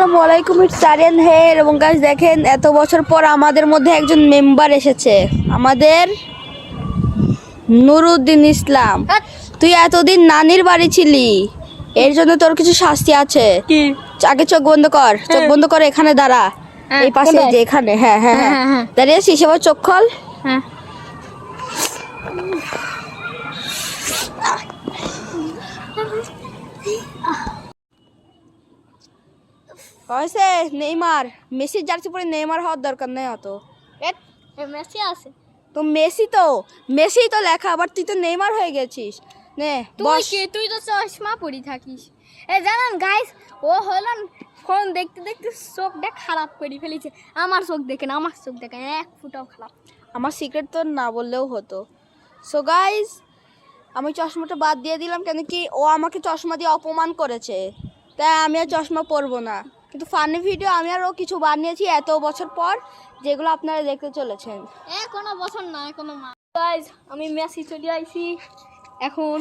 আসসালামু আলাইকুম, ইটস আরিয়ান হের। এবং গাইস দেখেন, এত বছর পর আমাদের মধ্যে একজন মেম্বার এসেছে, আমাদের নুরুদ্দিন ইসলাম। তুই এতদিন নানির বাড়ি ছিলি, এর জন্য তোর কিছু শাস্তি আছে। কি? আগে চোখ বন্ধ কর, চোখ বন্ধ করে এখানে দাঁড়া, এই পাশে যে এখানে। হ্যাঁ হ্যাঁ হ্যাঁ, দাঁড়িয়ে আছিস, এবার চোখ খোল। হ্যাঁ, কয়েছে নেইমার, মেসির জার্সি পরে নেইমার হওয়ার দরকার নেই অত। মেসি আছে তো মেসি তো লেখা, আবার তুই তো নেইমার হয়ে গেছিস। নে বস। তুই তো চশমা পরি থাকিস। জানেন গাইস, ও হলো ফোন দেখতে দেখতে চোখটা খারাপ করে ফেলেছে। আমার চোখ দেখেন এক ফুটাও খারাপ। আমার সিক্রেট তো না বললেও হতো। সো গাইস, আমি চশমাটা বাদ দিয়ে দিলাম, কেন কি ও আমাকে চশমা দিয়ে অপমান করেছে, তাই আমি আর চশমা পরবো না। কিন্তু ফানি ভিডিও আমি আর ও কিছু বানিয়েছি এত বছর পর, যেগুলো আপনারা দেখতে চলেছেন। কোনো বছর না, কোনো মাস। গাইস, আমি মেসি চলে আইছি। এখন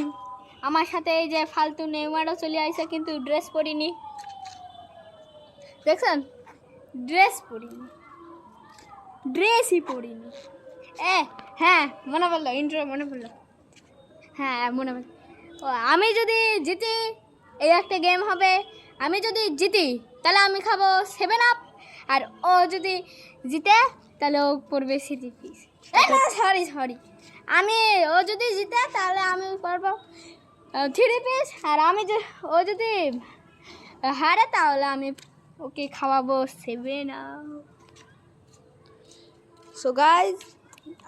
আমার সাথে এই যে ফালতু নেইমারও চলে আইছে, কিন্তু ড্রেস পরিনি। দেখছেন, ড্রেসই পরিনি। হ্যাঁ, মনে পড়লো, ইন্ট্রো মনে পড়লো। হ্যাঁ, মনে পড়লো। ও, আমি যদি জিতি, এই একটা গেম হবে, আমি যদি জিতি তাহলে আমি খাবো 7 আপ, আর ও যদি জিতে তাহলে ও পড়বে সিটি পিস। সরি, ও যদি জিতে তাহলে আমি পড়বো 3 পিস, আর ও যদি হারে তাহলে আমি ওকে খাওয়াবো 7 আপ। সো গাইস,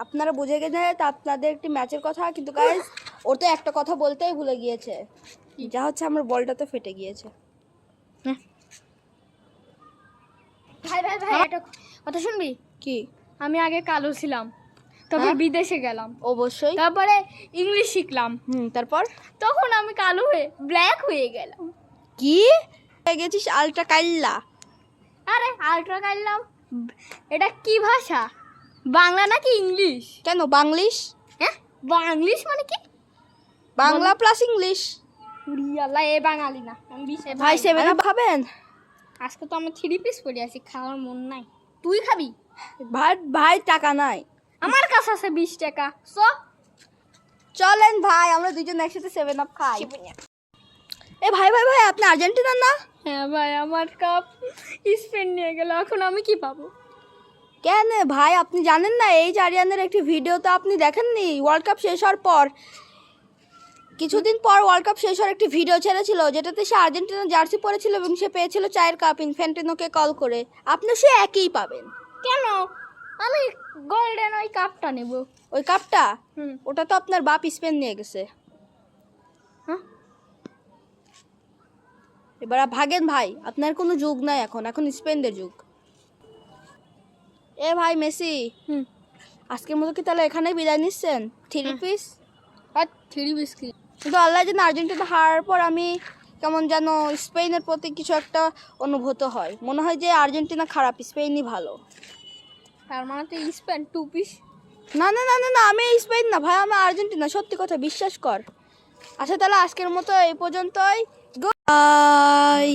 আপনারা বুঝে গেছেন তা আপনাদের একটি ম্যাচের কথা, কিন্তু গাইস ওর তো একটা কথা বলতেই ভুলে গিয়েছে, যা হচ্ছে আমার বলটা তো ফেটে গিয়েছে। ভাই একটা কথা শুনবি? কি? আমি আগে কালো ছিলাম, তারপর বিদেশে গেলাম, অবশ্যই। তারপরে ইংলিশ শিখলাম, তারপর তখন আমি কালো হয়ে ব্ল্যাক হয়ে গেলাম। কি হয়ে গেছিস? আলট্রা কাইল্লা? আরে আল্ট্রা কাটলাম। এটা কি ভাষা, বাংলা নাকি ইংলিশ? কেন বাংলিশ? হ্যাঁ, বাংলিশ মানে কি? Bangla plus English. আল্লাহ, এ বাঙালি না, আমি ভাই 7 আপ খাবেন? আজকে তো আমি 3 পিস পরে আছি, খাওয়ার মন নাই। তুই খাবি? ভাই টাকা নাই আমার কাছে আছে 20 টাকা। চলেন ভাই, আমরা দুজন একসাথে 7 আপ খাই। এ ভাই ভাই ভাই, আপনি আর্জেন্টিনার না? হ্যাঁ ভাই, আমার কাপ স্পেন নিয়ে গেল, এখন আমি কি পাবো? কেন ভাই, আপনি জানেন না এই যে আরিয়ানের একটি ভিডিও তো আপনি দেখেননি? ওয়ার্ল্ড কাপ শেষ হওয়ার পর কিছুদিন পর ওয়ার্ল্ড কাপ শেষ হওয়ার একটি ভিডিও ছেড়েছিল, যেটাতে সে আর্জেন্টিনার জার্সি পরেছিল এবং সে পেয়েছিল 4 কাপ ইনফ্যান্টিনোকে কল করে। আপনি সে একই পাবেন। কেন? আমি গোল্ডেন ওই কাপটা নেব। ওই কাপটা? ওটা তো আপনার বাপ স্পেন নিয়ে গেছে। হ্যাঁ, এবার ভাগেন ভাই, আপনার কোনো যুগ নাই, এখন স্পেনদের যুগ। এ ভাই মেসি, আজকের মতো কি তাহলে এখানেই বিদায় নিচ্ছেন? 3 পিস? আর 3 পিস কি? কিন্তু আল্লাহ যেন আর্জেন্টিনা হারার পর আমি কেমন যেন স্পেনের প্রতি কিছু একটা অনুভূত হয়, মনে হয় যে আর্জেন্টিনা খারাপ, স্পেনই ভালো। তার মানে তো স্পেন 2 পিস? না না না না না, আমি স্পেন না ভাই, আমি আর্জেন্টিনা, সত্যি কথা বিশ্বাস কর। আচ্ছা তাহলে আজকের মতো এই পর্যন্তই। Good bye.